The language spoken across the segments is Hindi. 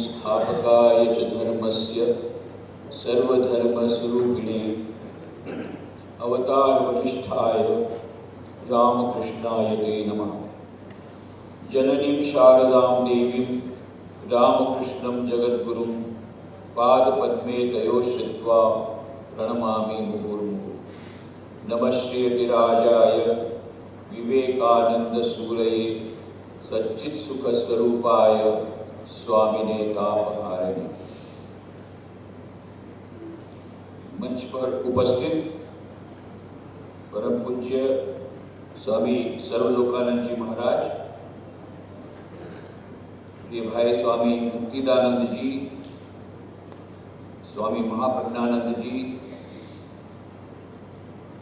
संस्थापकाय च धर्मस्य सर्वधर्मस्वरूपिणे अवतारवरिष्ठाय रामकृष्णाय ते नमः। जननीं शारदां देवीं रामकृष्णं जगद्गुरुं पादपद्मे तयोः श्रित्वा प्रणमामि मुहुर्मुहुः। नमः श्रीयतिराजाय विवेकानंदसूरये सच्चित्सुखस्वरूपाय स्वामिने तापहारिणे। मंच पर उपस्थित परम पूज्य स्वामी सर्वलोकानंद जी महाराज, प्रिय भाई स्वामी मुक्तिदानंद जी, स्वामी महाप्रज्ञानंद जी,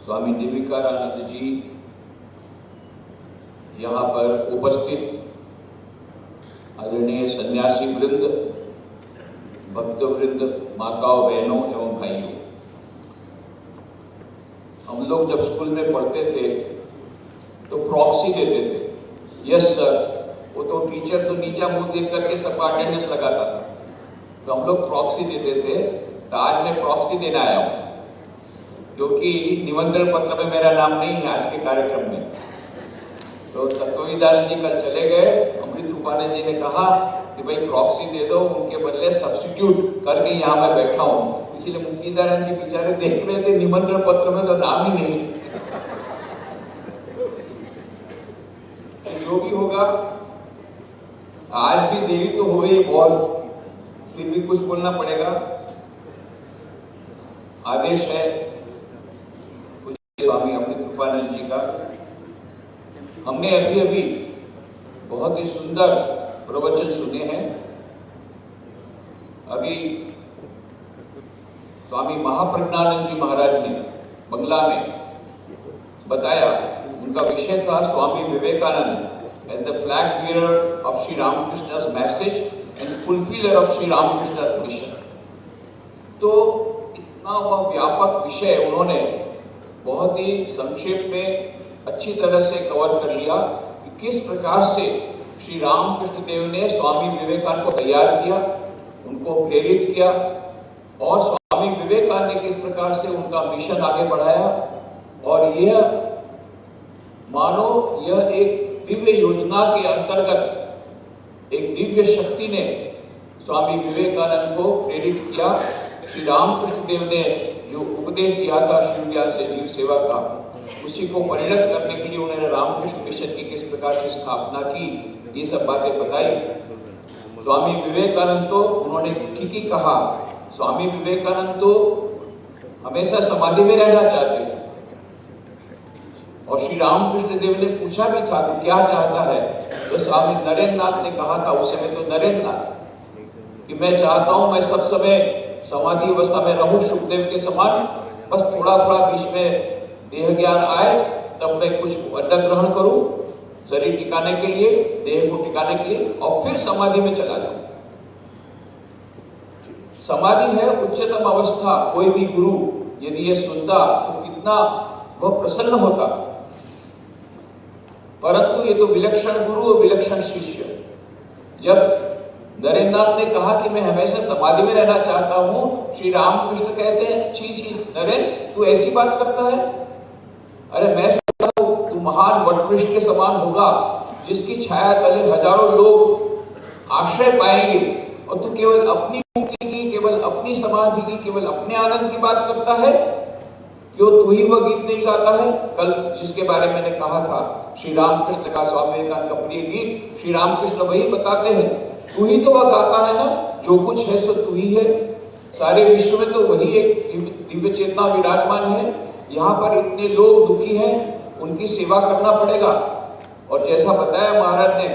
स्वामी निर्विकारानंद जी, यहाँ पर उपस्थित आदरणीय सन्यासी वृंद, भक्त वृंद, माताओं, बहनों एवं भाइयों, हम लोग जब स्कूल में पढ़ते थे तो प्रॉक्सी देते थे। यस सर, वो तो टीचर तो नीचा मुंह देख करके सबका अटेंडेंस लगाता था, तो हम लोग प्रॉक्सी देते थे। तो आज मैं प्रॉक्सी देना आया हूँ, क्योंकि निमंत्रण पत्र में मेरा नाम नहीं है आज के कार्यक्रम में। तो तत्वविदान जी कल चले गए, अमृत रूपानंद जी ने कहा कि भाई प्रॉक्सी दे दो, उनके बदले सब्स्टिट्यूट करके यहाँ मैं बैठा हूँ। इसीलिए मुक्तिदानंद जी बेचारे देख रहे थे निमंत्रण पत्र में तो नाम ही नहीं। जो भी होगा, आज भी देरी तो हो गई बहुत, फिर भी कुछ बोलना पड़ेगा। आदेश है स्वामी अमृत रूपानंद जी का। हमने अभी अभी बहुत ही सुंदर प्रवचन सुने हैं। अभी स्वामी महाप्रज्ञानंद जी महाराज ने बंगला में बताया, उनका विषय था Swami Vivekananda as the flag bearer of Shri Ramakrishna's message and fulfiller of Shri Ramakrishna's mission. तो इतना वह व्यापक विषय उन्होंने बहुत ही संक्षेप में अच्छी तरह से कवर कर लिया कि किस प्रकार से श्री रामकृष्ण देव ने स्वामी विवेकानंद को तैयार किया, उनको प्रेरित किया, और स्वामी विवेकानंद ने किस प्रकार से उनका मिशन आगे बढ़ाया। और यह मानो यह एक दिव्य योजना के अंतर्गत एक दिव्य शक्ति ने स्वामी विवेकानंद को प्रेरित किया। श्री रामकृष्ण देव ने जो उपदेश दिया था शिव ज्ञान से जीव सेवा का, उसी को परिणत करने के लिए उन्होंने रामकृष्ण मिशन की किस प्रकार से स्थापना की, ये सब बातें बताई। स्वामी विवेकानंद तो उन्होंने ठीक ही कहा, स्वामी विवेकानंद तो हमेशा समाधि में रहना चाहते थे। और श्री रामकृष्ण देव ने पूछा भी था कि क्या चाहता है, तो स्वामी नरेंद्र नाथ ने कहा था, उस समय तो नरेंद्र नाथ, कि मैं चाहता हूं मैं सब समय समाधि अवस्था में रहूं सुखदेव के समान, बस थोड़ा थोड़ा बीच में देह ज्ञान आए तब मैं कुछ अन्न ग्रहण करूं शरीर टिकाने के लिए, देह को टिकाने के लिए, और फिर समाधि में चला जाऊं। समाधि है उच्चतम अवस्था। कोई भी गुरु यदि ये सुनता तो कितना वह प्रसन्न होता। परंतु ये तो विलक्षण गुरु और विलक्षण शिष्य। जब नरेंद्रनाथ ने कहा कि मैं हमेशा समाधि में रहना चाहता हूं, श्री रामकृष्ण कहते हैं, छी छी नरेंद्र, तू ऐसी बात करता है? अरे मैं सोचता हूं तू महान वटवृक्ष के समान होगा, जिसकी छाया तले हजारों लोग आश्रय पाएंगे, और तू केवल अपनी मुक्ति की, केवल अपनी समाधि की, केवल अपने आनंद की बात करता है। क्यों तू ही वह गीत नहीं गाता है? कल जिसके बारे में मैंने कहा था, श्री रामकृष्ण का, स्वामी विवेकानंद का प्रिय गीत, श्री रामकृष्ण वही बताते हैं, तू ही तो वह गाता है ना, जो कुछ है सो तू ही है। सारे विश्व में तो वही एक दिव्य चेतना विराजमान है। यहाँ पर इतने लोग दुखी हैं, उनकी सेवा करना पड़ेगा। और जैसा बताया महाराज ने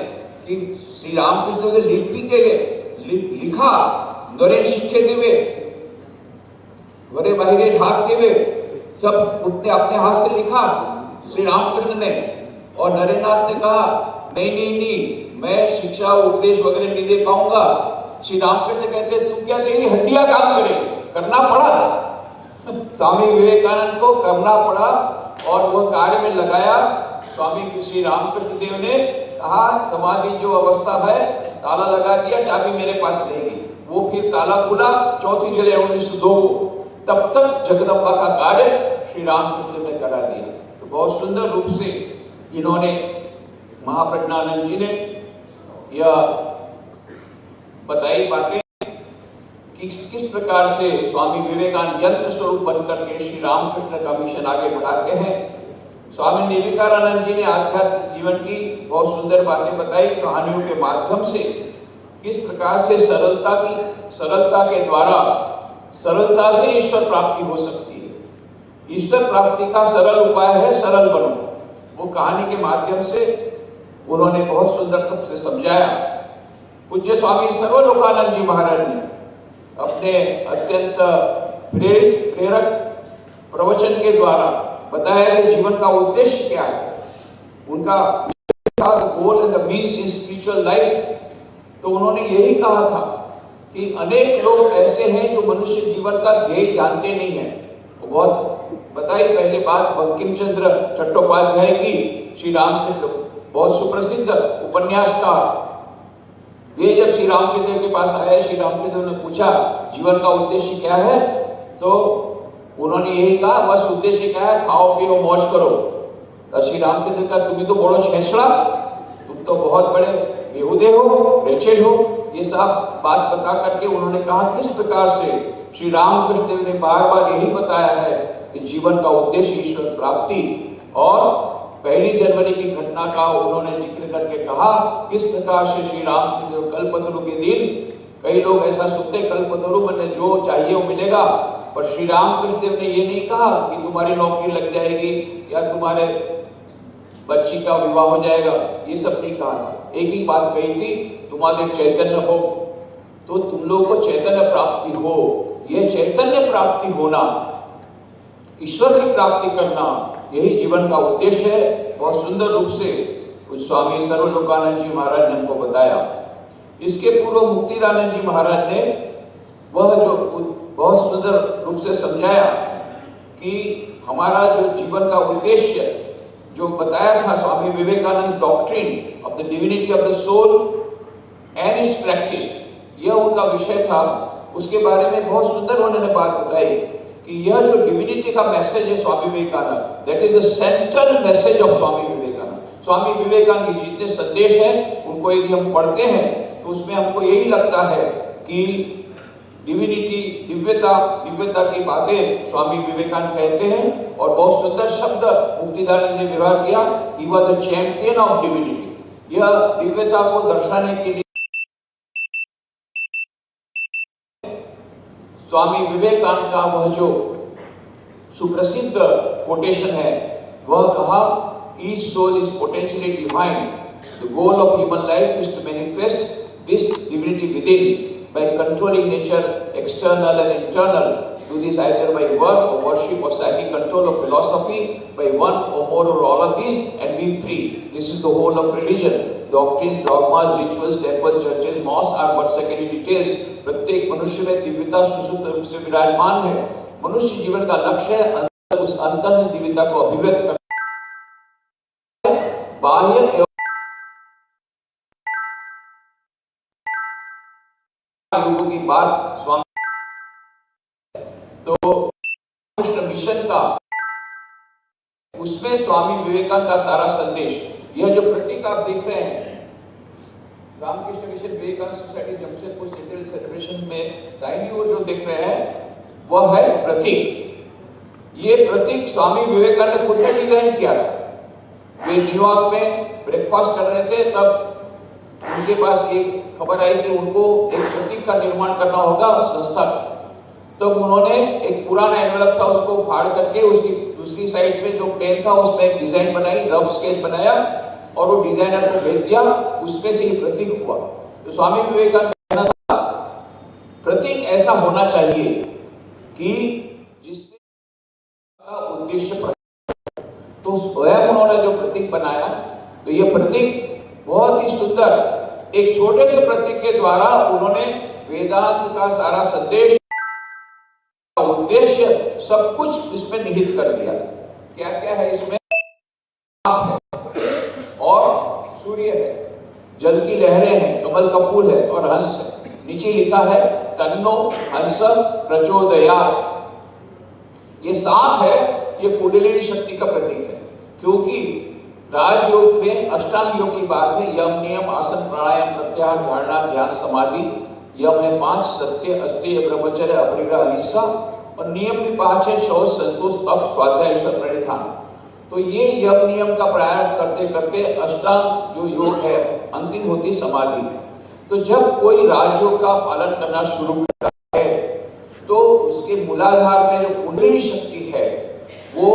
कि श्री रामकृष्ण ने लिखा, दरे शिक्षे देवे, वरे बाहिरे ढाक देवे, सब उसने अपने हाथ से लिखा श्री रामकृष्ण ने। और नरेंद्रनाथ ने कहा नहीं, मैं शिक्षा उपदेश वगैरह नहीं दे पाऊंगा। श्री रामकृष्ण कहते तू क्या तेरी हड्डियां काम करे, करना पड़ा। स्वामी विवेकानंद को करना पड़ा और वह कार्य में लगाया। स्वामी श्री रामकृष्ण देव ने कहा समाधि जो अवस्था है, ताला लगा दिया, चाबी मेरे पास रहेगी। वो फिर ताला खुला 4 जुलाई 1902 को। तब तक जगदम्बा का कार्य श्री रामकृष्ण ने करा दिया। तो बहुत सुंदर रूप से इन्होंने, महाप्रज्ञानंद जी ने यह बताई बातें कि किस प्रकार से स्वामी विवेकानंद यंत्र स्वरूप बनकर के श्री रामकृष्ण का मिशन आगे बढ़ाते हैं। स्वामी विवेकानंद जी ने आध्यात्मिक जीवन की बहुत सुंदर बातें बताई, कहानियों के माध्यम से किस प्रकार से सरलता के द्वारा, सरलता से ईश्वर प्राप्ति हो सकती है। ईश्वर प्राप्ति का सरल उपाय है सरल बनो। वो कहानी के माध्यम से उन्होंने बहुत सुंदर रूप से समझाया। पूज्य स्वामी सर्वलोकानंद जी महाराज ने अपने अत्यंत प्रेरक प्रवचन के द्वारा बताया कि जीवन का उद्देश्य क्या है। उनका goal and the means in spiritual life. तो उन्होंने यही कहा था कि अनेक लोग ऐसे हैं जो मनुष्य जीवन का ध्येय जानते नहीं है। वो बहुत बताई पहले बात बंकिम चंद्र चट्टोपाध्याय की, श्री रामकृष्ण बहुत सुप्रसिद्ध उपन्यासकार। ये जब श्री रामकृष्ण के पास आए, श्री रामकृष्ण ने पूछा जीवन का उद्देश्य क्या है, तो उन्होंने यही कहा बस उद्देश्य क्या है, खाओ पियो मौज करो। तो श्री रामकृष्ण का तुम तो बड़ो छेछड़ा, तुम तो बहुत बड़े बेहुदे हो, रेचेड हो। ये सब बात बता करके उन्होंने कहा किस प्रकार से श्री रामकृष्ण ने बार बार यही बताया है कि जीवन का उद्देश्य ईश्वर प्राप्ति। और 1 जनवरी की घटना का उन्होंने जिक्र करके कहा किस प्रकार से श्री रामकृष्ण कल्पतरु के दिन, कई लोग ऐसा सुनते कल्पतरु मैंने जो चाहिए वो मिलेगा, पर श्री रामकृष्ण ने ये नहीं कहा कि तुम्हारी नौकरी लग जाएगी या तुम्हारे बच्ची का विवाह हो जाएगा, ये सब नहीं कहा था। एक ही बात कही थी, तुम्हारे चैतन्य हो, तो तुम लोगों को चैतन्य प्राप्ति हो। यह चैतन्य प्राप्ति होना, ईश्वर की प्राप्ति करना, यही जीवन का उद्देश्य है। बहुत सुंदर रूप से स्वामी सर्वलोकानंद जी महाराज ने हमको बताया। इसके पूर्व मुक्तिदानंद जी महाराज ने वह जो बहुत सुंदर रूप से समझाया कि हमारा जो जीवन का उद्देश्य जो बताया था, Swami Vivekananda doctrine of the divinity of the soul and its practice, यह उनका विषय था। उसके बारे में बहुत सुंदर उन्होंने बात बताई कि यह जो डिविनिटी का मैसेज है Swami Vivekananda, that is the central message of Swami Vivekananda. Swami Vivekananda के जितने संदेश हैं उनको यदि हम पढ़ते हैं तो उसमें हमको यही लगता है कि डिविनिटी, दिव्यता की बातें स्वामी विवेकानंद कहते हैं। और बहुत सुंदर शब्द मुक्तिदानंद ने व्यवहार किया, he was the champion of divinity. यह दिव्यता को दर्शाने के लिए स्वामी विवेकानंद का वह जो सुप्रसिद्ध कोटेशन है, वह कहा each soul is potentially divine, the goal of human life is to manifest this divinity within by controlling nature, external and internal. Do this either by work or worship or psychic control or philosophy, by one or more or all of these, and be free. This is the whole of religion. Doctrines, dogmas, rituals, temples, churches, mosques are but secondary details. प्रत्येक मनुष्य में दिव्यता सुसुप्त रूप से विराजमान है। मनुष्य जीवन का लक्ष्य है उस अंतर्निहित दिव्यता को अभिव्यक्त करना। बाह्य लोगों की बात स्वामी, तो कृष्ण मिशन का, उसमें स्वामी विवेकानंद का सारा संदेश, यह जो प्रतीक आप देख रहे हैं, Ramakrishna Mission Vivekananda Society Jamshedpur central celebration में दाहिनी ओर जो देख रहे हैं वह है प्रतीक। ये प्रतीक स्वामी विवेकानंद ने खुद ने डिजाइन किया था। वे न्यूयॉर्क में ब्रेकफास्ट कर रहे थे, तब उनके पास एक खबर आई कि उनको एक प्रतीक का निर्माण करना होगा संस्था का। तो उन्होंने एक पुराना एनवेलप था उसको फाड़ करके उसकी दूसरी साइड में जो प्लेन था उसमें एक डिजाइन बनाई, रफ स्केच बनाया और वो डिजाइनर को भेज दिया, उसमें से ये प्रतीक हुआ। तो स्वामी विवेकानंद का कहना था प्रतीक ऐसा होना चाहिए कि जिससे का उद्देश्य, तो स्वयं उन्होंने जो प्रतीक बनाया, तो ये प्रतीक बहुत ही सुंदर, एक छोटे से प्रतीक के द्वारा उन्होंने वेदांत का सारा संदेश, उद्देश्य, सब कुछ इसमें निहित कर दिया। क्या क्या है इसमें? आप है और सूर्य है, जल की लहरें हैं, कमल का फूल है और हंस है। नीचे लिखा है तन्नो हंस प्रचोदयात्। ये सांप है, ये कुंडलिनी शक्ति का प्रतीक है, क्योंकि राजयोग में अष्टांग योग की बात है। यम, नियम, आसन, प्राणायाम, प्रत्याहार, धारणा, ध्यान, समाधि। यम है 5, सत्य, अस्तेय, ब्रह्मचर्य, अपरिग्रह, अहिंसा। और नियम भी 5 है, शौच, संतोष, तप, स्वाध्याय, ईश्वर प्रणिधान। तो ये यम नियम का प्राणायाम करते करते अष्टांग जो योग है अंतिम होती समाधि। तो जब कोई राजयोग का पालन करना शुरू करता है तो उसके मूलाधार में जो कुंडलिनी शक्ति है वो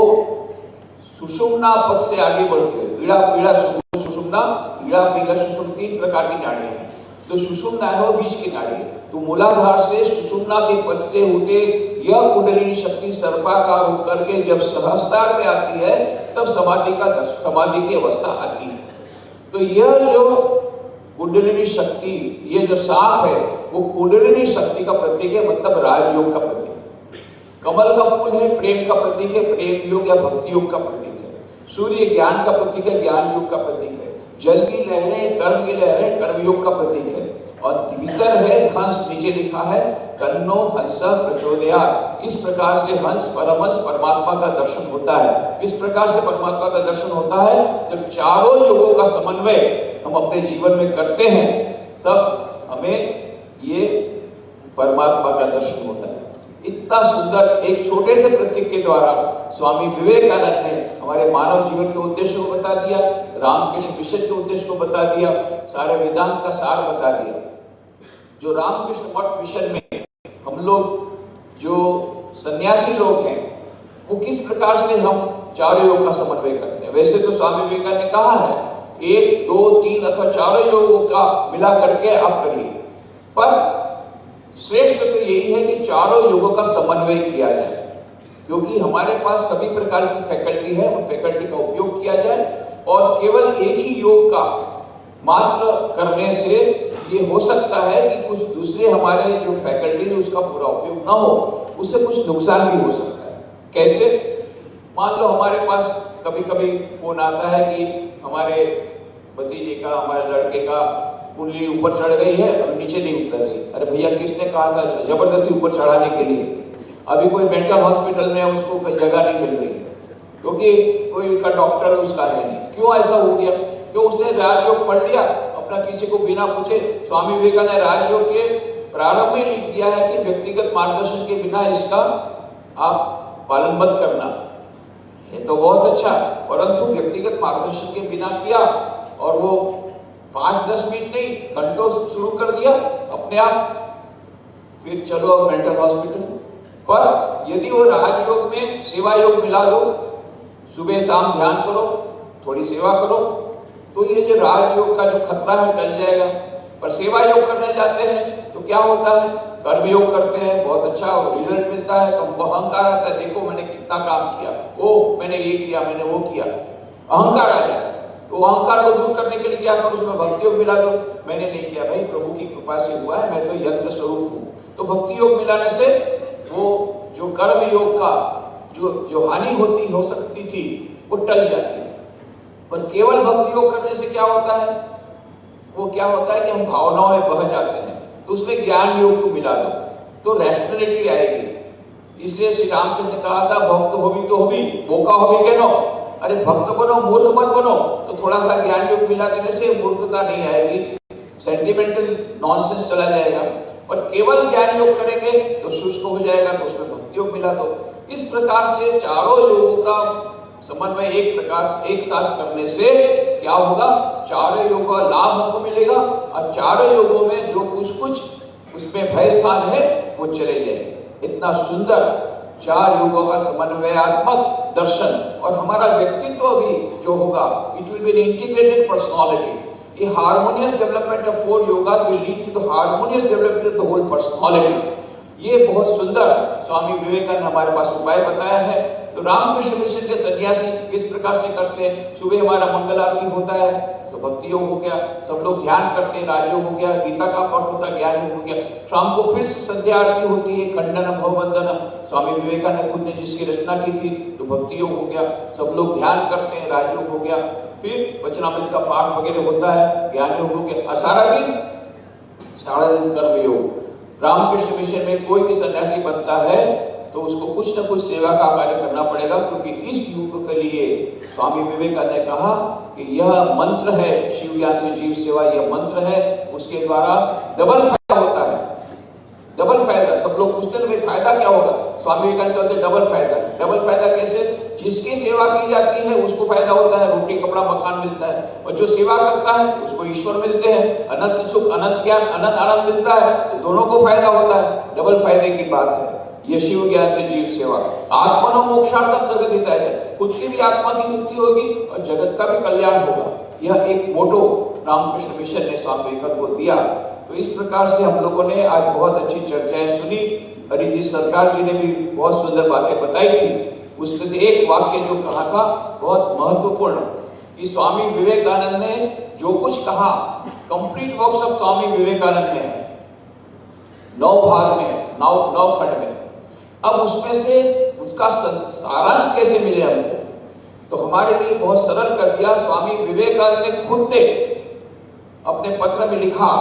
सुषुम्ना पद से आगे बढ़ती है। ईड़ा, पीड़ा, सुषुम्ना, ईड़ा, पीड़ा, सुषुम्ना 3 प्रकार की नाड़ियां हैं। तो सुषुम्ना है वो बीच की नाड़ी है। तो मूलाधार से सुषुम्ना के पद से होते यह कुंडलिनी शक्ति सर्पाकार होकर के जब सहस्त्रार में आती है तब समाधि की अवस्था आती है। तो यह जो कुंडलिनी शक्ति, ये जो सांप है वो कुंडलिनी शक्ति का प्रतीक है, मतलब राजयोग का प्रतीक है। कमल का फूल है, प्रेम का प्रतीक है, प्रेम योग या भक्ति योग का प्रतीक है। सूर्य ज्ञान का प्रतीक है, ज्ञान योग का प्रतीक है। जल की लहरें, कर्म की लहरें, कर्म योग का प्रतीक है। और भीतर है हंस, नीचे लिखा है तन्नो हंस प्रचोदयात्। इस प्रकार से हंस परमहंस परमात्मा का दर्शन होता है। इस प्रकार से परमात्मा का दर्शन होता है जब चारों योगों का समन्वय हम अपने जीवन में करते हैं, तब हमें ये परमात्मा का दर्शन होता है। इतना सुंदर एक छोटे से प्रतीक के द्वारा स्वामी विवेकानंद ने हमारे मानव जीवन के उद्देश्य को बता दिया, रामकृष्ण मिशन के उद्देश्य को बता दिया, सारे वेदांत का सार बता दिया। जो रामकृष्ण मठ मिशन में हम लोग जो सन्यासी लोग हैं वो किस प्रकार से हम चारों योग का समन्वय करते हैं। वैसे तो स्वामी विवेकानंद ने कहा है 1, 2, 3 अथवा चारों योगों का मिला करके आप करिए, पर श्रेष्ठ तो यही है कि चारों योगों का समन्वय किया जाए, क्योंकि हमारे पास सभी प्रकार की फैकल्टी है, उन फैकल्टी का उपयोग किया जाए। और केवल एक ही योग का मात्र करने से ये हो सकता है कि कुछ दूसरे हमारे जो फैकल्टी है उसका पूरा उपयोग ना हो, उससे कुछ नुकसान भी हो सकता है। कैसे? मान लो हमारे पास कभी कभी फोन आता है कि हमारे भतीजे का, हमारे लड़के का कुंडली ऊपर चढ़ गई है और नीचे नहीं उतर रही। अरे भैया, किसने कहा था जबरदस्ती ऊपर चढ़ाने के लिए? अभी कोई मेंटल हॉस्पिटल में उसको कोई जगह नहीं मिल रही, क्योंकि कोई उसका डॉक्टर उसका है नहीं। क्यों ऐसा हो गया? क्यों? उसने राजयोग पढ़ लिया, अपना किसी को बिना पूछे। स्वामी विवेकानंद ने राजयोग के प्रारंभ में लिख दिया है कि व्यक्तिगत मार्गदर्शन के बिना इसका आप पालन मत करना। ये तो बहुत अच्छा, परंतु व्यक्तिगत मार्गदर्शन के बिना किया और वो 5-10 मिनट नहीं, घंटों शुरू कर दिया अपने आप, फिर चलो अब मेंटल हॉस्पिटल। पर यदि वो राजयोग में सेवा योग मिला दो, सुबह शाम ध्यान करो, थोड़ी सेवा करो, तो ये जो राजयोग का जो खतरा है टल जाएगा। पर सेवा योग करने जाते हैं तो क्या होता है? कर्म योग करते हैं, बहुत अच्छा रिजल्ट मिलता है तो हमको अहंकार आता है, देखो मैंने कितना काम किया, ओ मैंने ये किया, मैंने वो किया, अहंकार आ जाता है। तो अहंकार को दूर करने के लिए क्या करो? उसमें भक्ति योग मिला दो। मैंने नहीं किया भाई, प्रभु की कृपा से हुआ है, मैं तो यंत्र स्वरूप हूँ। तो भक्ति योग मिलाने से वो जो कर्म योग का जो हानि हो सकती थी वो टल जाती है। पर केवल भक्ति योग करने से क्या होता है? वो क्या होता है कि हम भावनाओं में बह जाते हैं। तो उसमें ज्ञान योग को मिला दो तो रैशनैलिटी आएगी। इसलिए श्री रामकृष्ण ने कहा था भक्त होबी तो होबी, बोका होबी कहनो। अरे भक्त बनो, मूर्ख मत बनो। तो थोड़ा सा ज्ञान योग मिला देने से मूर्खता नहीं आएगी, सेंटिमेंटल नॉनसेंस चला जाएगा। और केवल ज्ञान योग करेंगे तो शुष्क हो जाएगा, तो उसमें भक्ति योग मिला दो। इस प्रकार से चारों योगों का समन्वय एक साथ करने से क्या होगा? चारों योगों का लाभ हमको मिलेगा और चारों योगों में जो कुछ उसमें भय स्थान है वो चले जाएंगे। इतना सुंदर 4 योगों का समन्वयात्मक दर्शन, और हमारा व्यक्तित्व भी जो होगा, it will be an integrated personality. A harmonious development of 4 yogas will lead to the harmonious development of the whole personality। ये बहुत सुंदर स्वामी विवेकानंद ने हमारे पास उपाय बताया है। तो रामकृष्ण मिशन के सन्यासी किस प्रकार से करते हैं? सुबह हमारा मंगल आरती होता है तो भक्ति योग हो गया, सब लोग ध्यान करते हैं, राजयोग हो गया, गीता का पाठ होता है, ज्ञान योग हो गया। शाम को फिर से संध्या आरती होती है, खंडन भवबंधन, स्वामी विवेकानंद खुद ने जिसकी रचना की थी, तो भक्ति योग हो गया, सब लोग ध्यान करते हैं, राजयोग हो गया। फिर वचनामृत का पाठ वगैरह होता है, ज्ञान योगों के सारा दिन कर्म योग। रामकृष्ण मिशन में कोई भी सन्यासी बनता है तो उसको कुछ न कुछ सेवा का कार्य करना पड़ेगा, क्योंकि इस युग के लिए स्वामी विवेकानंद ने कहा कि यह मंत्र है, शिव ज्ञान से जीव सेवा, यह मंत्र है, उसके द्वारा डबल फायदा होता है। डबल फायदा, सब लोग पूछते हैं भाई फायदा क्या होगा, स्वामी विवेकानंद कहते हैं डबल फायदा। डबल फायदा कैसे? जिसकी सेवा की जाती है उसको फायदा होता है, रोटी कपड़ा मकान मिलता है, और जो सेवा करता है उसको ईश्वर मिलते हैं, अनंत सुख, अनंत ज्ञान, अनंत आनंद मिलता है, तो दोनों को फायदा होता है। डबल फायदे की बात है ये शिव ज्ञान से जीव सेवा। आत्मनो मोक्षार्थम जगत हिताय च, खुद की भी आत्मा की मुक्ति होगी और जगत का भी कल्याण होगा। यह एक मोटो रामकृष्ण मिशन ने स्वामी विवेकानंद को दिया। तो इस प्रकार से हम लोगों ने आज बहुत अच्छी चर्चाएं सुनी। अरिजीत सरकार जी ने भी बहुत सुंदर बातें बताई थी। उसमें से एक वाक्य जो कहा था बहुत महत्वपूर्ण, कि स्वामी विवेकानंद ने जो कुछ कहा, complete works of Swami Vivekananda में है, 9 भाग में, 9 खंड में। अब उसमें से उसका सारांश कैसे मिले हमको, तो हमारे लिए बहुत सरल कर दिया। स्वामी विवेकानंद ने खुद ने अपने पत्र में लिखा,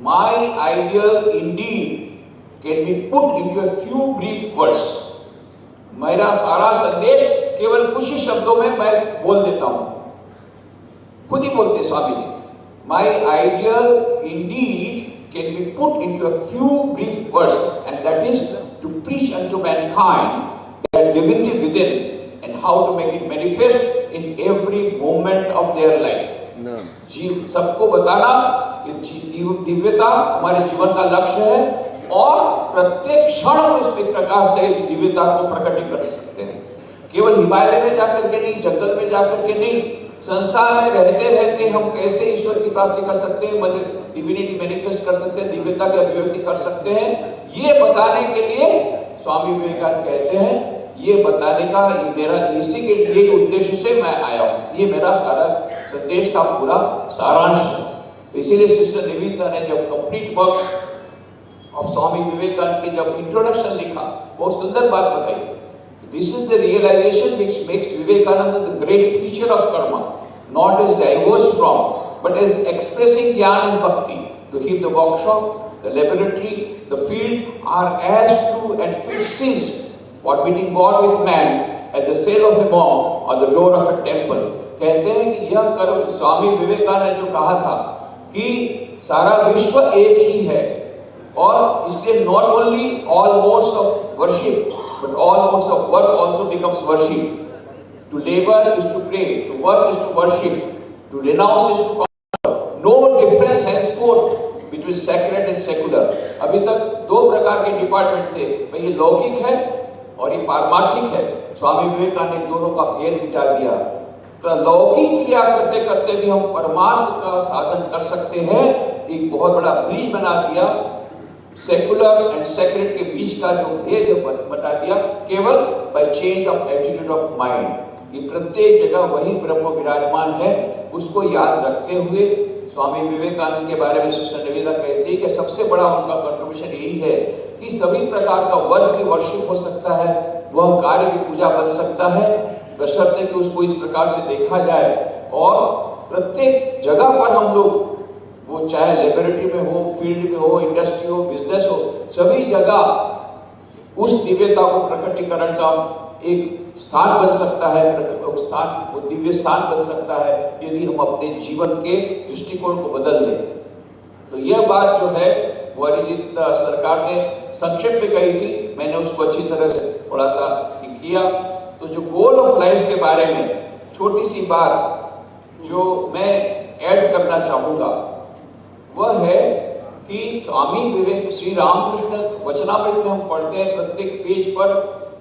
माई ideal Indeed can be put into a few brief words. मेरा सारा संदेश केवल कुछ ही शब्दों में मैं बोल देता हूं। खुद ही बोलते Swami ji, my ideal indeed can be put into a few brief words, and that is to preach unto mankind their divinity within and how to make it manifest in every moment of their life. जीव सबको बताना कि दिव्यता हमारे जीवन का लक्ष्य है, और प्रत्येक क्षण में इस प्रकार से दिव्यता को प्रकट कर सकते हैं। केवल हिमालय में जाकर के नहीं, जंगल में जाकर के नहीं, संसार में रहते रहते हम कैसे ईश्वर की प्राप्ति कर सकते हैं, डिविनिटी मैनिफेस्ट कर सकते हैं, दिव्यता की अभिव्यक्ति कर सकते हैं, ये बताने के लिए स्वामी विवेकानंद कहते हैं, ये बताने का मेरा इसी के लिए उद्देश्य से मैं आया हूँ, ये मेरा सारा संदेश का पूरा सारांश है। इसीलिए सिस्टर निवेदिता ने जब complete works of Swami Vivekananda की जब इंट्रोडक्शन लिखा, बहुत सुंदर बात बताई। This is the realization which makes Vivekananda the great preacher of karma, not as diverse from, but as expressing jnana and bhakti. To him the workshop, the laboratory, the field are as true and fit since what meeting God with man as the sale of a monk or the door of a temple. कहते हैं कि यह कर्म, स्वामी विवेकानंद ने जो कहा था कि सारा विश्व एक ही है, और इसलिए not only all modes of worship but all modes of work also becomes worship. To labor is to pray, to work is to worship, to renounce is to conquer. No difference henceforth between sacred and secular. अभी तक 2 प्रकार के डिपार्टमेंट थे, भाई ये लौकिक है और ये पारमार्थिक है। स्वामी विवेकानंद ने दोनों का भेद मिटा दिया। तो लौकिक क्रिया करते करते भी हम परमार्थ का साधन कर सकते हैं। एक बहुत बड़ा ब्रिज बना दिया, सेकुलर एंड सेक्रेट के बीच का जो भेद बता दिया, केवल by change of attitude of mind. ये प्रत्येक जगह वही ब्रह्म विराजमान है, उसको याद रखते हुए स्वामी विवेकानंद के बारे में सिस्टर निवेदिता कहती है कि सबसे बड़ा उनका कंट्रीब्यूशन यही है कि सभी प्रकार का वर्क की वर्शिप हो सकता है, वह कार्य की पूजा बन सकता है, बशर्ते कि उसको इस प्रकार से देखा जाए। और प्रत्येक जगह पर हम लोग, वो चाहे लेबोरेटरी में हो, फील्ड में हो, इंडस्ट्री हो, बिजनेस हो, सभी जगह उस दिव्यता को प्रकटीकरण का एक स्थान बन सकता है, स्थान, वो दिव्य स्थान बन सकता है यदि हम अपने जीवन के दृष्टिकोण को बदल दें। तो यह बात जो है वो अरिजीत सरकार ने संक्षेप में कही थी, मैंने उसको अच्छी तरह से थोड़ा सा किया। तो जो गोल ऑफ लाइफ के बारे में छोटी सी बात जो मैं ऐड करना चाहूँगा वह है कि स्वामी विवेक, श्री रामकृष्ण वचनामृत में हम पढ़ते हैं प्रत्येक पेज पर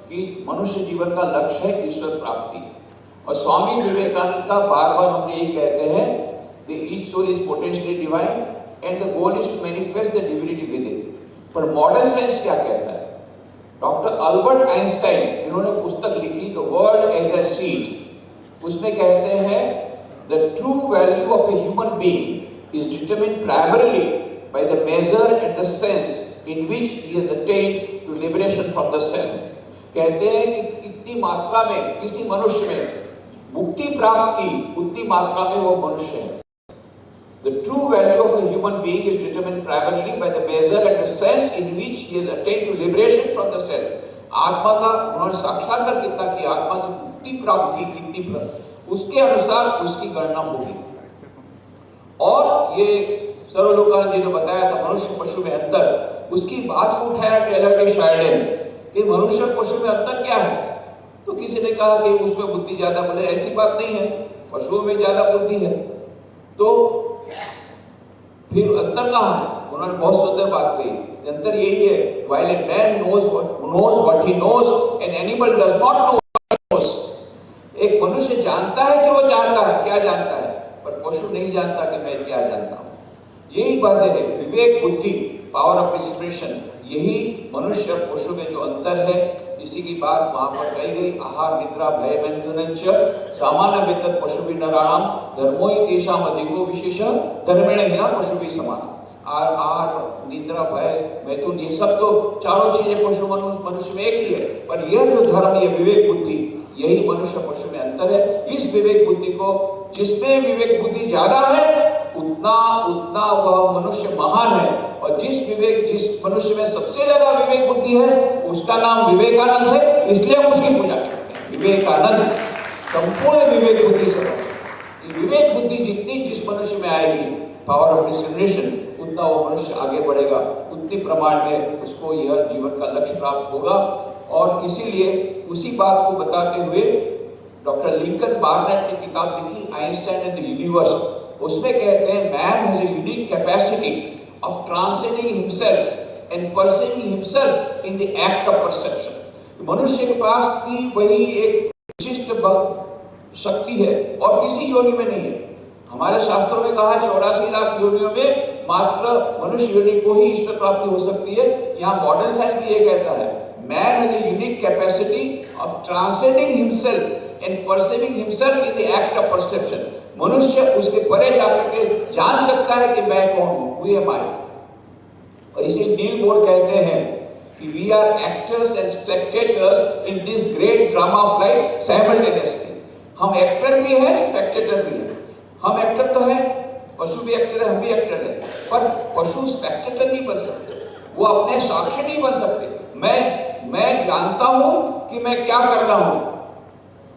कि मनुष्य जीवन का लक्ष्य है ईश्वर प्राप्ति, और स्वामी विवेकानंद का बार बार हम यही कहते हैं the each soul is potentially divine and the goal is to manifest the divinity within. पर मॉडर्न साइंस क्या कहता है? डॉक्टर अल्बर्ट आइंस्टाइन, इन्होंने पुस्तक लिखी the world as I see it, उसमें कहते हैं the true value of a human being is determined primarily by the measure and the sense in which he has attained to liberation from the self. कहते हैं कि कितनी मात्रा में किसी मनुष्य में मुक्ति प्राप्त की उतनी मात्रा में वो मनुष्य है। The true value of a human being is determined primarily by the measure and the sense in which he has attained to liberation from the self. आत्मा का उन्होंने साक्षात्कार कितना किया, आत्मा से मुक्ति प्राप्त की कितनी, उसके अनुसार उसकी गणना होगी। और ये सर्वलोकानंद जी ने बताया था मनुष्य पशु में अंतर, उसकी बात को उठाया टेलर ने शायरन कि मनुष्य पशु में अंतर क्या है। तो किसी ने कहा कि उसमें बुद्धि ज्यादा, बोले ऐसी बात नहीं है, पशुओं में ज्यादा बुद्धि है। तो फिर अंतर कहाँ है? उन्होंने बहुत सुंदर बात कही, अंतर यही है, while a man knows what he knows, an animal does not know what he knows. एक मनुष्य जानता है जो वो जानता है, क्या जानता है, पर पशु नहीं जानता कि मैं क्या जानता हूँ। यही बात है, विवेक बुद्धि, पावर ऑफ एक्सप्रेशन, यही मनुष्य और पशु में जो अंतर है, इसी की बात वहां पर कही गई। आहार निद्रा भय बंधनंच सामान्य वेतन पशु भी नराणाम धर्मो ही तेषाम अधिको विशेष धर्मेण हिना पशु भी समान। आहार निद्रा भय मैथुन ये सब तो चारों चीजें पशु मनुष्य में एक ही है, पर यह जो धर्म, ये विवेक बुद्धि, यही मनुष्य पशु में अंतर है। इस विवेक बुद्धि को, जिसमें विवेक बुद्धि ज्यादा है उतना उतना वह मनुष्य महान है, और जिस मनुष्य में सबसे ज्यादा विवेक बुद्धि है उसका नाम विवेकानंद है, इसलिए हम उसकी पूजा करते हैं। विवेकानंद संपूर्ण विवेक बुद्धि से, विवेक बुद्धि जितनी जिस मनुष्य में आएगी, पावर ऑफ डिस्क्रिमिनेशन, उतना वो मनुष्य आगे बढ़ेगा, उतनी प्रमाण में उसको यह जीवन का लक्ष्य प्राप्त होगा। और इसीलिए उसी बात को बताते हुए डॉक्टर लिंकन बार्नेट ने किताब लिखी आइंस्टाइन एंड द यूनिवर्स, उसमें कहते हैं man has a unique capacity of transcending himself and perceiving himself in the act of perception. मनुष्य के पास की वही एक विशिष्ट शक्ति है और किसी योनि में नहीं है। हमारे शास्त्रों में कहा 84 लाख योनियों में मात्र मनुष्य योनि को ही ईश्वर प्राप्ति हो सकती है। यहाँ मॉडर्न साइंस भी ये कहता है man has a unique capacity of transcending himself and perceiving himself in the act of perception. मनुष्य उसके परे जाकर के जान सकता है कि मैं कौन हूं, हु एम आई। और इसे नील बोर कहते हैं कि we are actors and spectators in this great drama of life simultaneously. हम एक्टर भी हैं, स्पेक्टेटर भी हैं। हम एक्टर तो हैं, पशु भी एक्टर है, हम भी एक्टर हैं, पर पशु स्पेक्टेटर नहीं बन सकते, वो अपने साक्षी नहीं बन सकते। मैं जानता हूं कि मैं क्या कर रहा हूं,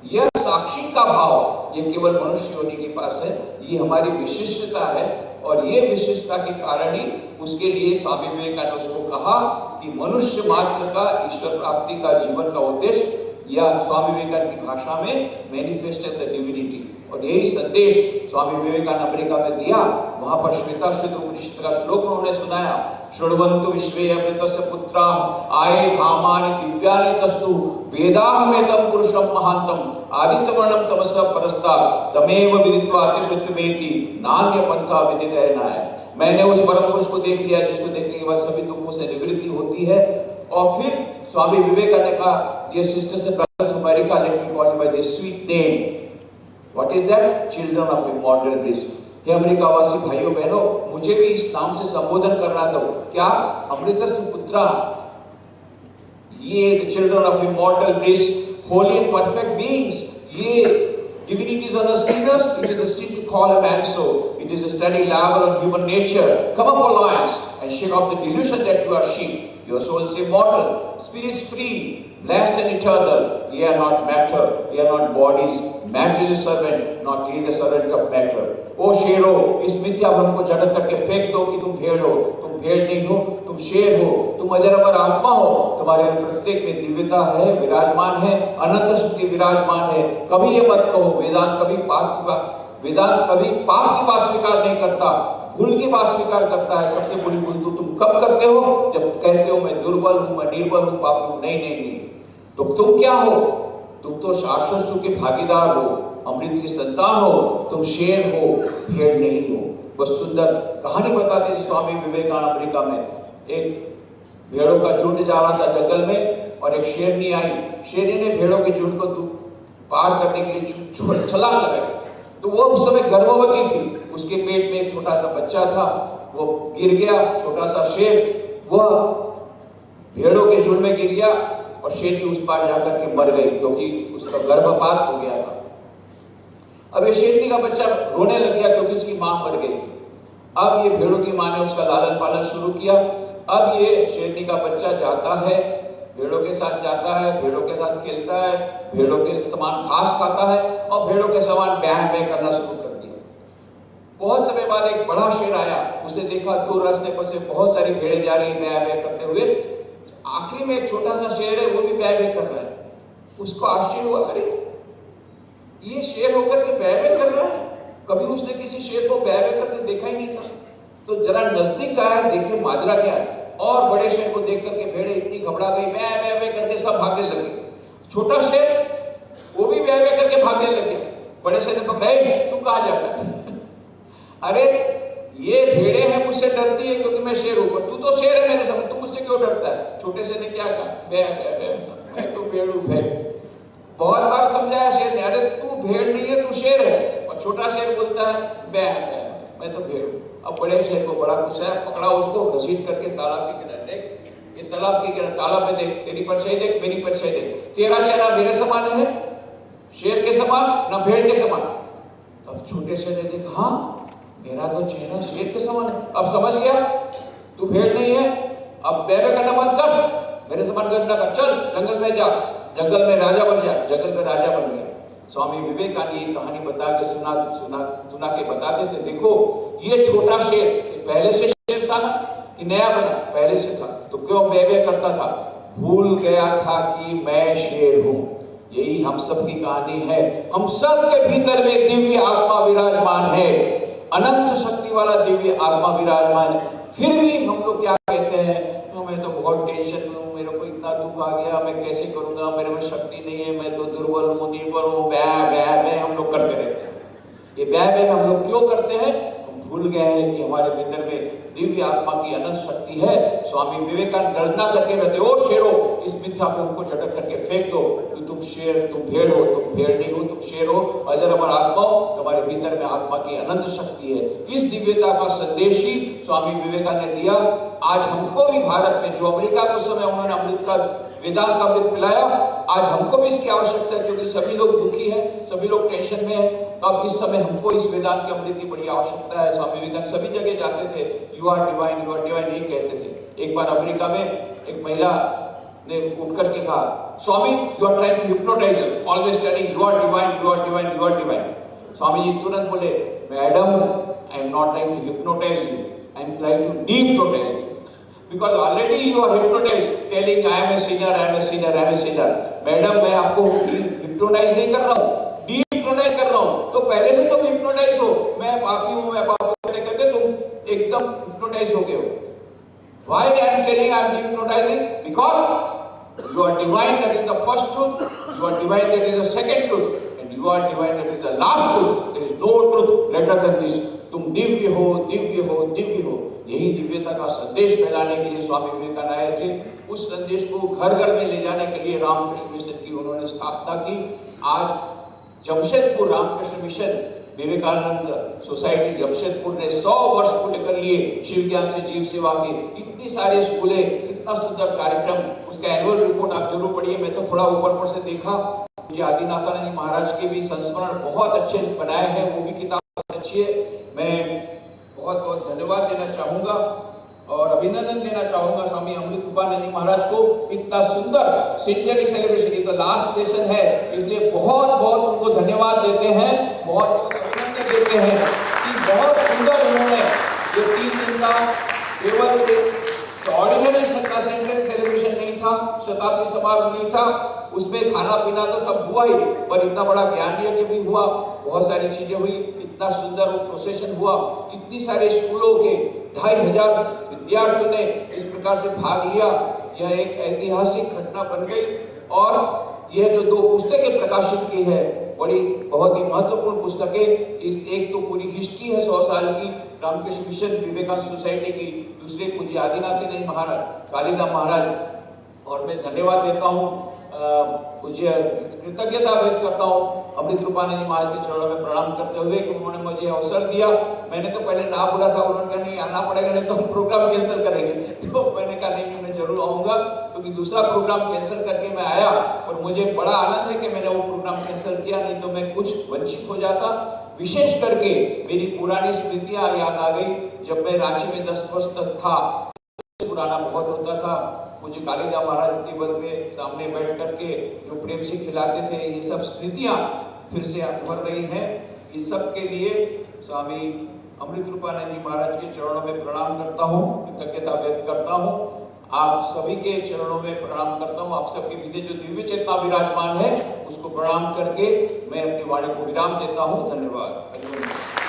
यह साक्षी का भाव ये केवल मनुष्य योनि के पास है। ये हमारी विशिष्टता है, और ये विशिष्टता के कारण ही उसके लिए स्वामी विवेकानंद ने उसको कहा कि मनुष्य मात्र का ईश्वर प्राप्ति का जीवन का उद्देश्य, या स्वामी विवेकानंद की भाषा में मैनिफेस्ट द डिविनिटी। और यही संदेश स्वामी विवेकानंद अमेरिका में दिया। वहां पर श्वेताश्वेत उपनिषद का श्लोक उन्होंने सुनाया, शृण्वन्तु विश्वे अमृतस्य पुत्रा आये धामानि दिव्यानि तस्तु वेदाहमेतं पुरुषं महांतम आदित्यवर्णं तमसः परस्तात् तमेव विदित्वा अतिमृत्युमेति नान्य पंथा विदितः नाय। मैंने उस परम पुरुष को देख लिया जिसको देखने के बाद सभी दुखों से निवृत्ति होती है। और फिर स्वामी विवेकानंद का dear sisters and brothers of America, let me call you by this sweet name. What is that? Children of immortal bliss. हे अमेरिका वासी भाइयों बहनों, मुझे भी इस नाम से संबोधन करना दो। क्या? अमृतस्य पुत्रा, ये the children of immortal bliss, holy and perfect beings, ये divinities are the sinners. It is a sin to call a man so. It is a study level on human nature. Come up, alliance, and shake off the delusion that you are sheep. Your soul is immortal, spirit is free, blessed and eternal. Ye are not matter, ye are not bodies. Matter is a servant, not ye the servant of matter. ओ शेरो, इस मिथ्या भ्रम को झटक करके फेंक दो कि तुम भेड़ हो। तुम भेड़ नहीं हो, तुम शेर हो, तुम अजर अमर आत्मा हो। तुम्हारे प्रत्येक में दिव्यता है, विराजमान है, अनंत शक्ति विराजमान है। कभी ये मत कहो वेदांत कभी पाप की बात स्वीकार नहीं करता, भूल की बात स्वीकार करता है। सबसे बड़ी भूल तो तुम कब करते हो? जब कहते हो मैं दुर्बल हूं, मैं निर्बल हूं, पापी हूं। नहीं, तो तुम क्या हो? तुम तो शाश्वत सुख के भागीदार हो, अमृत की संतान हो, तुम शेर हो, भेड़ नहीं हो। बस सुंदर कहानी बताते थे स्वामी विवेकानंद अमेरिका में। एक भेड़ों का झुंड जा रहा था जंगल में, और एक शेरनी आई। शेरनी ने भेड़ों के झुंड को पार करने के लिए छलांग लगाई। तो वो उस समय गर्भवती थी, उसके पेट में एक छोटा सा बच्चा था, वो गिर गया। छोटा सा शेर वह भेड़ों के झुंड में गिर गया, और शेरनी उस पार जाकर के मर गई, क्योंकि उसका गर्भपात हो गया था। अब ये शेरनी का बच्चा रोने लग गया क्योंकि उसकी मां मर गई थी। अब ये भेड़ों की मां ने उसका लालन पालन शुरू किया। अब ये शेरनी का बच्चा जाता है, भेड़ों के साथ जाता है, भेड़ों के साथ खेलता है, भेड़ों के समान घास खाता है और भेड़ों के समान बैं बैं करना शुरू कर दिया। बहुत समय बाद एक बड़ा शेर आया, उसने देखा दूर रास्ते पर से बहुत सारी भेड़े जा रही बैं बैं करते हुए, आखिरी में एक छोटा सा शेर है वो भी बैं बैं कर रहा है। उसको आश्चर्य हुआ, अरे ये शेर होकर के बैं बैं कर रहा है, कभी उसने किसी शेर को बैं बैं करके देखा ही नहीं था। तो जरा नजदीक आया, देखे माजरा क्या है, और बड़े शेर को देख करके भेड़े इतनी घबरा गई, बै बै बै करके सब भागने लगे। छोटा शेर वो भी बै बै करके भागने लगे। बड़े शेर ने पकड़ा, तू कहां जाता है? अरे ये भेड़े हैं मुझसे डरती है क्योंकि मैं शेर हूं, तू तो शेर है मेरे सामने, तू मुझसे क्यों डरता है? छोटे शेर ने क्या कहा, बै बै बै, मैं तो भेड़ हूं भेड़। बहुत बार समझाया शेर ने, अरे तू भेड़ नहीं है तू शेर है। और छोटा शेर बोलता है बै बै, मैं तो भेड़ हूं। अब बड़े शेर को बड़ा गुस्सा है, पकड़ा उसको, घसीट करके तालाब के किनारे, देख ये तालाब के किनारे, तालाब में देख, तेरी परछाई देख, मेरी परछाई देख, तेरा चेहरा मेरे समान है, शेर के समान ना भेड़ के समान। तब छोटे शेर ने देखा, हाँ मेरा तो चेहरा शेर के समान है। अब समझ गया तू भेड़ नहीं है, अब बै बै करना बंद कर, मेरे समान गंदा कर, चल जंगल में जा, जंगल में राजा बन जा। जंगल में राजा बन गया। स्वामी विवेकानंद ये कहानी बता के सुना के बताते थे, देखो ये छोटा शेर पहले से शेर था ना कि नया बना? पहले से था, तो क्यों बै बै करता था? भूल गया था कि मैं शेर हूं। यही हम सब की कहानी है। हम सब के भीतर में दिव्य आत्मा विराजमान है, अनंत शक्ति वाला दिव्य आत्मा विराजमान है। फिर भी हम लोग क्या कहते हैं, मैं तो बहुत टेंशन में हूं, मेरे को इतना दुख आ गया, मैं कैसे करूंगा, मेरे में शक्ति नहीं है, मैं तो दुर्बल हूं, निर्बल हूं, बै बै बै हम लोग करते रहते हैं। ये बै बै हम लोग क्यों करते हैं? भूल गए हैं कि हमारे भीतर में दिव्य आत्मा की अनंत शक्ति है। स्वामी विवेकानंद गर्जना करके कहते, ओ शेरो, इस मिथ्या को उनको झटक करके फेंक दो कि तुम शेर, तुम भेड़ हो, तुम भेड़ नहीं हो, तुम शेर हो। अजर अमर आत्मा, तुम्हारे भीतर में आत्मा की अनंत शक्ति है। इस दिव्यता का संदेश ही स्वामी विवेकानंद ने दिया। आज हमको भी भारत में, जो अमेरिका के समय उन्होंने अमृत का, वेदांत का अमृत पिलाया, आज हमको भी इसकी आवश्यकता है क्योंकि सभी लोग दुखी हैं, सभी लोग टेंशन में हैं। अब इस समय हमको इस वेदांत के अमृत की बड़ी आवश्यकता है। स्वामी विवेकानंद सभी जगह जाते थे, यू आर डिवाइन यही कहते थे। एक बार अमेरिका में एक महिला ने उठ करके कहा, Swami you are trying to hypnotise, always telling you are divine you are divine you are divine. Swami ji तुरंत बोले, madam I am not trying to hypnotise you, I am trying to dehypnotise you, because already you are hypnotized, telling I am a sinner, I am a sinner, I am a sinner. Madam मैं आपको हिप्नोटाइज नहीं कर रहा हूँ, डीहिप्नोटाइज कर रहा हूँ। तो पहले से तुम हिप्नोटाइज हो, मैं पापी हूँ, मैं पापी हूँ कहते तुम एकदम हिप्नोटाइज हो गए हो। Why I am telling I am dehypnotizing? Because you are divine, that is the first truth. You are divine, that is the second truth. And you are divine, that is the last truth. There is no truth greater than this. तुम दिव्य हो, दिव्य हो, दिव्य हो। यही दिव्यता का संदेश फैलाने के लिए स्वामी विवेकानंद आए थे। उस संदेश को घर घर में ले जाने के लिए रामकृष्ण मिशन की उन्होंने स्थापना की। आज जमशेदपुर रामकृष्ण मिशन विवेकानंद सोसाइटी जमशेदपुर ने 100 वर्ष पूरे कर लिए शिव ज्ञान से जीव सेवा के। इतनी सारे स्कूलें, इतना सुंदर कार्यक्रम, उसका एनुअल रिपोर्ट आप जरूर पढ़िए। मैं तो थोड़ा ऊपर से देखा, मुझे आदिनाथानंद जी महाराज के भी संस्मरण बहुत अच्छे बनाए हैं, वो भी किताब बहुत अच्छी है। मैं बहुत बहुत धन्यवाद देना चाहूंगा और अभिनंदन देना चाहूंगा स्वामी अमृत कृपानंद जी महाराज को। इतना सुंदर सेंचुरी सेलिब्रेशन, ये तो लास्ट सेशन है, इसलिए बहुत बहुत उनको धन्यवाद देते हैं, बहुत बहुत अभिनंदन देते हैं कि बहुत सुंदर उन्होंने ये 3 दिन का केवल ऑर्डिनरी सत्ता सेंचुरी सेलिब्रेशन नहीं था, शताब्दी समारोह नहीं था, उसमें खाना पीना तो सब हुआ ही, पर इतना बड़ा ज्ञान यज्ञ भी हुआ, बहुत सारी चीजें हुई, इतना सुंदर प्रोसेशन हुआ, इतनी सारे स्कूलों के 2500 विद्यार्थियों ने इस प्रकार से भाग लिया। यह एक ऐतिहासिक घटना बन गई और यह जो 2 पुस्तकें प्रकाशित की है, बड़ी बहुत ही महत्वपूर्ण पुस्तकें। एक तो पूरी हिस्ट्री है 100 साल की रामकृष्ण मिशन विवेकानंद सोसाइटी की, दूसरे पूज्य आदिनाथानंद महाराज, कालीदास महाराज, और मैं धन्यवाद देता हूँ, मुझे कृतज्ञता व्यक्त करता हूँ अमृत रूपानंद जी महाराज के चरणों में प्रणाम करते हुए कि उन्होंने मुझे अवसर दिया। मैंने तो पहले ना बोला था, उन्होंने कहा नहीं आना पड़ेगा, नहीं तो हम प्रोग्राम कैंसिल करेंगे। तो मैंने कहा नहीं, मैं जरूर आऊंगा, क्योंकि दूसरा प्रोग्राम कैंसिल करके मैं आया और मुझे बड़ा आनंद है कि मैंने वो प्रोग्राम कैंसिल किया, नहीं तो मैं कुछ वंचित हो जाता। विशेष करके मेरी पुरानी स्मृतियां याद आ गई। जब मैं रांची में 10 वर्ष तक था, पुराना बहुत होता था, मुझे कालीदास महाराज टेबल पे सामने बैठ करके जो प्रेम से खिलाते थे, ये सब स्मृतियां फिर से उभर रही हैं। इन सब के लिए स्वामी अमृत रूपानंद जी महाराज के चरणों में प्रणाम करता हूँ, कृतज्ञता व्यक्त करता हूँ। आप सभी के चरणों में प्रणाम करता हूँ। आप सबके बीच जो दिव्य चेतना विराजमान है उसको प्रणाम करके मैं अपनी वाणी को विराम देता हूँ। धन्यवाद।